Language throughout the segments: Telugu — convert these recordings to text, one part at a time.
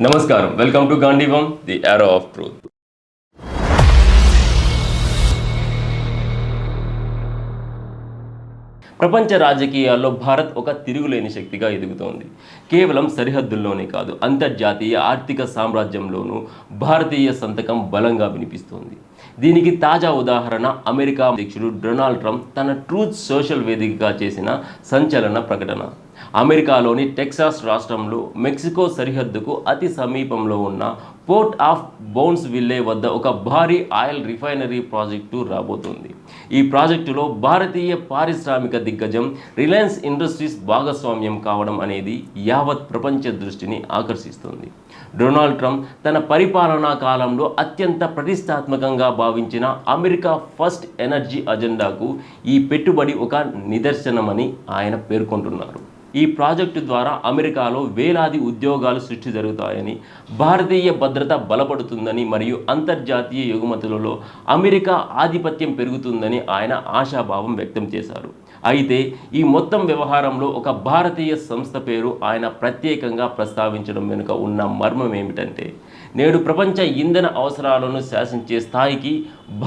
నమస్కారం welcome to Gandivam the arrow of truth. ప్రపంచ రాజకీయాల్లో భారత్ ఒక తిరుగులేని శక్తిగా ఎదుగుతోంది. కేవలం సరిహద్దుల్లోనే కాదు, అంతర్జాతీయ ఆర్థిక సామ్రాజ్యంలోనూ భారతీయ సంతకం బలంగా వినిపిస్తోంది. దీనికి తాజా ఉదాహరణ అమెరికా అధ్యక్షుడు డొనాల్డ్ ట్రంప్ తన ట్రూత్ సోషల్ వేదికగా చేసిన సంచలన ప్రకటన. అమెరికాలోని టెక్సాస్ రాష్ట్రంలో మెక్సికో సరిహద్దుకు అతి సమీపంలో ఉన్న పోర్ట్ ఆఫ్ బౌన్స్విల్లే వద్ద ఒక భారీ ఆయిల్ రిఫైనరీ ప్రాజెక్టు రాబోతోంది. ఈ ప్రాజెక్టులో భారతీయ పారిశ్రామిక దిగ్గజం రిలయన్స్ ఇండస్ట్రీస్ భాగస్వామ్యం కావడం అనేది యావత్ ప్రపంచ దృష్టిని ఆకర్షిస్తుంది. డొనాల్డ్ ట్రంప్ తన పరిపాలనా కాలంలో అత్యంత ప్రతిష్టాత్మకంగా భావించిన అమెరికా ఫస్ట్ ఎనర్జీ అజెండాకు ఈ పెట్టుబడి ఒక నిదర్శనమని ఆయన పేర్కొంటున్నారు. ఈ ప్రాజెక్టు ద్వారా అమెరికాలో వేలాది ఉద్యోగాలు సృష్టి జరుగుతాయని, భారతీయ భద్రత బలపడుతుందని మరియు అంతర్జాతీయ ఎగుమతులలో అమెరికా ఆధిపత్యం పెరుగుతుందని ఆయన ఆశాభావం వ్యక్తం చేశారు. అయితే ఈ మొత్తం వ్యవహారంలో ఒక భారతీయ సంస్థ పేరు ఆయన ప్రత్యేకంగా ప్రస్తావించడం వెనుక ఉన్న మర్మం ఏమిటంటే, నేడు ప్రపంచ ఇంధన అవసరాలను శాసించే స్థాయికి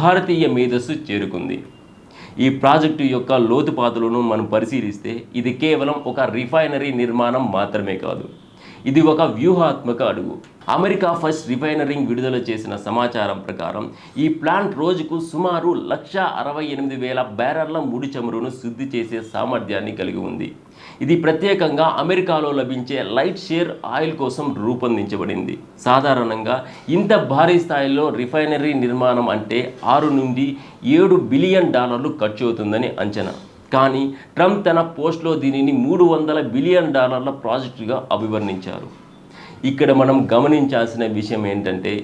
భారతీయ మేధస్సు చేరుకుంది. ఈ ప్రాజెక్టు యొక్క లోతుపాతులను మనం పరిశీలిస్తే ఇది కేవలం ఒక రిఫైనరీ నిర్మాణం మాత్రమే కాదు, ఇది ఒక వ్యూహాత్మక అడుగు. అమెరికా ఫస్ట్ రిఫైనరింగ్ విడుదల చేసిన సమాచారం ప్రకారం ఈ ప్లాంట్ రోజుకు సుమారు 168,000 బ్యారెళ్ల ముడి చమురును శుద్ధి చేసే సామర్థ్యాన్ని కలిగి ఉంది. ఇది ప్రత్యేకంగా అమెరికాలో లభించే లైట్ షేర్ ఆయిల్ కోసం రూపొందించబడింది. సాధారణంగా ఇంత భారీ స్థాయిలో రిఫైనరీ నిర్మాణం అంటే 6 నుండి 7 బిలియన్ డాలర్లు ఖర్చు అవుతుందని అంచనా. కానీ ట్రంప్ తన పోస్ట్లో దీనిని 300 బిలియన్ డాలర్ల ప్రాజెక్టుగా అభివర్ణించారు. ఇక్కడ మనం గమనించాల్సిన విషయం ఏంటంటే,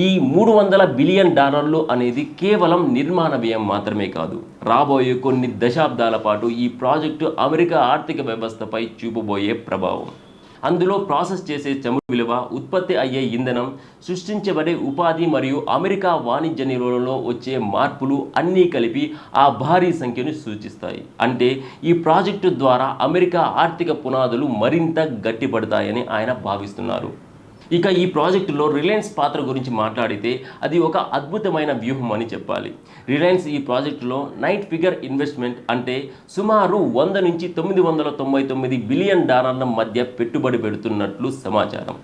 ఈ 300 బిలియన్ డాలర్లు అనేది కేవలం నిర్మాణ వ్యయం మాత్రమే కాదు, రాబోయే కొన్ని దశాబ్దాల పాటు ఈ ప్రాజెక్టు అమెరికా ఆర్థిక వ్యవస్థపై చూపబోయే ప్రభావం. అందులో ప్రాసెస్ చేసే చమురు విలువ, ఉత్పత్తి అయ్యే ఇంధనం, సృష్టించబడే ఉపాధి మరియు అమెరికా వాణిజ్య నిల్వలలో వచ్చే మార్పులు అన్నీ కలిపి ఆ భారీ సంఖ్యను సూచిస్తాయి. అంటే ఈ ప్రాజెక్టు ద్వారా అమెరికా ఆర్థిక పునాదులు మరింత గట్టిపడతాయని ఆయన భావిస్తున్నారు. ఇక ఈ ప్రాజెక్టులో రిలయన్స్ పాత్ర గురించి మాట్లాడితే అది ఒక అద్భుతమైన వ్యూహం అని చెప్పాలి. రిలయన్స్ ఈ ప్రాజెక్టులో నైట్ ఫిగర్ ఇన్వెస్ట్మెంట్ అంటే సుమారు 100 నుంచి 999 బిలియన్ డాలర్ల మధ్య పెట్టుబడి పెడుతున్నట్లు సమాచారం.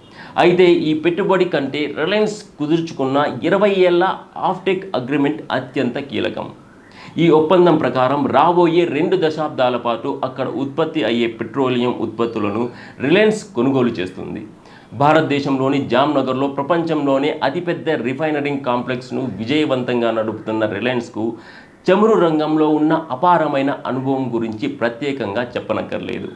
అయితే ఈ పెట్టుబడి కంటే రిలయన్స్ కుదుర్చుకున్న 20 ఏళ్ల ఆఫ్టేక్ అగ్రిమెంట్ అత్యంత కీలకం. ఈ ఒప్పందం ప్రకారం రాబోయే 2 దశాబ్దాల పాటు అక్కడ ఉత్పత్తి అయ్యే పెట్రోలియం ఉత్పత్తులను రిలయన్స్ కొనుగోలు చేస్తుంది. భారతదేశంలోని జామ్నగర్లో ప్రపంచంలోనే అతిపెద్ద రిఫైనరింగ్ కాంప్లెక్స్ను విజయవంతంగా నడుపుతున్న రిలయన్స్కు చమురు రంగంలో ఉన్న అపారమైన అనుభవం గురించి ప్రత్యేకంగా చెప్పనక్కర్లేదు.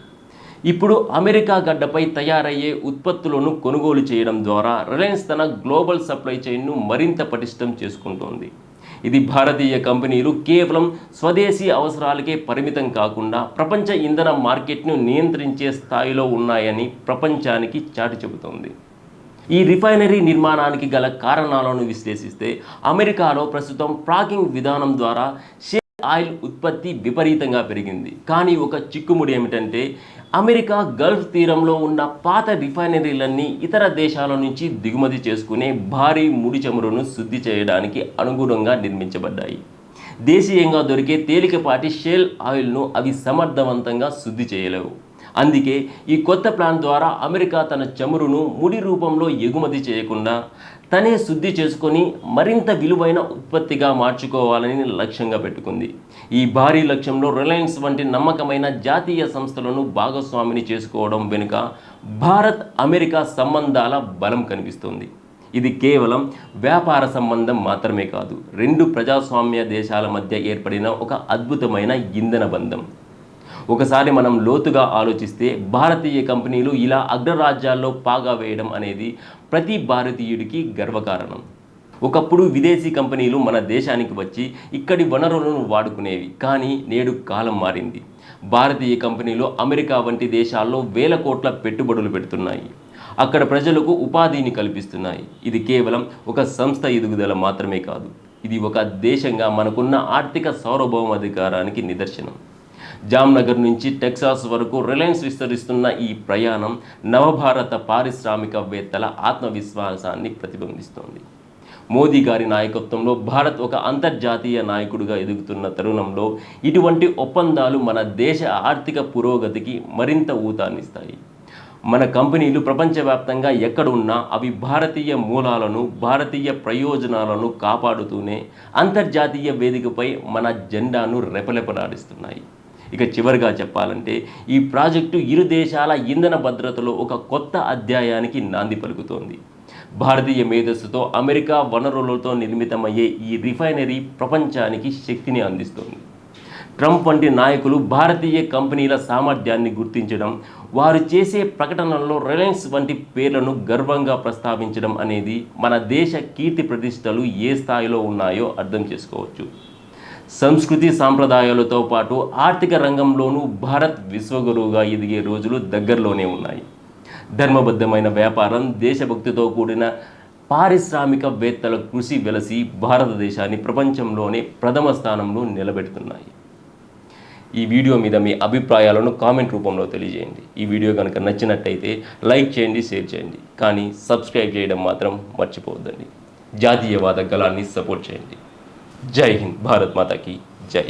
ఇప్పుడు అమెరికా గడ్డపై తయారయ్యే ఉత్పత్తులను కొనుగోలు చేయడం ద్వారా రిలయన్స్ తన గ్లోబల్ సప్లై చైన్ను మరింత పటిష్టం చేసుకుంటోంది. ఇది భారతీయ కంపెనీలు కేవలం స్వదేశీ అవసరాలకే పరిమితం కాకుండా ప్రపంచ ఇంధన మార్కెట్ను నియంత్రించే స్థాయిలో ఉన్నాయని ప్రపంచానికి చాటి చెబుతోంది. ఈ రిఫైనరీ నిర్మాణానికి గల కారణాలను విశ్లేషిస్తే, అమెరికాలో ప్రస్తుతం ఫ్రాకింగ్ విధానం ద్వారా ఆయిల్ ఉత్పత్తి విపరీతంగా పెరిగింది. కానీ ఒక చిక్కుముడి ఏమిటంటే, అమెరికా గల్ఫ్ తీరంలో ఉన్న పాత రిఫైనరీలన్నీ ఇతర దేశాల నుంచి దిగుమతి చేసుకునే భారీ ముడి చమురును శుద్ధి చేయడానికి అనుగుణంగా నిర్మించబడ్డాయి. దేశీయంగా దొరికే తేలికపాటి షేల్ ఆయిల్ను అవి సమర్థవంతంగా శుద్ధి చేయలేవు. అందుకే ఈ కొత్త ప్లాన్ ద్వారా అమెరికా తన చమురును ముడి రూపంలో ఎగుమతి చేయకుండా తనే శుద్ధి చేసుకొని మరింత విలువైన ఉత్పత్తిగా మార్చుకోవాలని లక్ష్యంగా పెట్టుకుంది. ఈ భారీ లక్ష్యంలో రిలయన్స్ వంటి నమ్మకమైన జాతీయ సంస్థలను భాగస్వామిని చేసుకోవడం వెనుక భారత్ అమెరికా సంబంధాల బలం కనిపిస్తుంది. ఇది కేవలం వ్యాపార సంబంధం మాత్రమే కాదు, 2 ప్రజాస్వామ్య దేశాల మధ్య ఏర్పడిన ఒక అద్భుతమైన ఇంధన బంధం. ఒకసారి మనం లోతుగా ఆలోచిస్తే, భారతీయ కంపెనీలు ఇలా అగ్రరాజ్యాల్లో పాగా వేయడం అనేది ప్రతి భారతీయుడికి గర్వకారణం. ఒకప్పుడు విదేశీ కంపెనీలు మన దేశానికి వచ్చి ఇక్కడి వనరులను వాడుకునేవి. కానీ నేడు కాలం మారింది. భారతీయ కంపెనీలు అమెరికా వంటి దేశాల్లో వేల కోట్ల పెట్టుబడులు పెడుతున్నాయి. అక్కడ ప్రజలకు ఉపాధిని కల్పిస్తున్నాయి. ఇది కేవలం ఒక సంస్థ ఎదుగుదల మాత్రమే కాదు, ఇది ఒక దేశంగా మనకున్న ఆర్థిక సార్వభౌమాధికారానికి నిదర్శనం. జామ్నగర్ నుంచి టెక్సాస్ వరకు రిలయన్స్ విస్తరిస్తున్న ఈ ప్రయాణం నవభారత పారిశ్రామికవేత్తల ఆత్మవిశ్వాసాన్ని ప్రతిబింబిస్తోంది. మోదీ గారి నాయకత్వంలో భారత్ ఒక అంతర్జాతీయ నాయకుడిగా ఎదుగుతున్న తరుణంలో ఇటువంటి ఒప్పందాలు మన దేశ ఆర్థిక పురోగతికి మరింత ఊతాన్నిస్తాయి. మన కంపెనీలు ప్రపంచవ్యాప్తంగా ఎక్కడ ఉన్నా అవి భారతీయ మూలాలను, భారతీయ ప్రయోజనాలను కాపాడుతూనే అంతర్జాతీయ వేదికపై మన జెండాను రెపరెపలాడిస్తున్నాయి. ఇక చివరిగా చెప్పాలంటే ఈ ప్రాజెక్టు ఇరు దేశాల ఇంధన భద్రతలో ఒక కొత్త అధ్యాయానికి నాంది పలుకుతోంది. భారతీయ మేధస్సుతో, అమెరికా వనరులతో నిర్మితమయ్యే ఈ రిఫైనరీ ప్రపంచానికి శక్తిని అందిస్తోంది. ట్రంప్ వంటి నాయకులు భారతీయ కంపెనీల సామర్థ్యాన్ని గుర్తించడం, వారు చేసే ప్రకటనల్లో రిలయన్స్ వంటి పేర్లను గర్వంగా ప్రస్తావించడం అనేది మన దేశ కీర్తి ప్రతిష్టలు ఏ స్థాయిలో ఉన్నాయో అర్థం చేసుకోవచ్చు. సంస్కృతి సాంప్రదాయాలతో పాటు ఆర్థిక రంగంలోనూ భారత్ విశ్వగురువుగా ఎదిగే రోజులు దగ్గరలోనే ఉన్నాయి. ధర్మబద్ధమైన వ్యాపారం, దేశభక్తితో కూడిన పారిశ్రామికవేత్తల కృషి వెలసి భారతదేశాన్ని ప్రపంచంలోనే ప్రథమ స్థానంలో నిలబెడుతున్నాయి. ఈ వీడియో మీద మీ అభిప్రాయాలను కామెంట్ రూపంలో తెలియజేయండి. ఈ వీడియో కనుక నచ్చినట్టయితే లైక్ చేయండి, షేర్ చేయండి. కానీ సబ్స్క్రైబ్ చేయడం మాత్రం మర్చిపోవద్దండి. జాతీయవాద గళాన్ని సపోర్ట్ చేయండి. జై హింద్. భారత్ మాతాకి జై.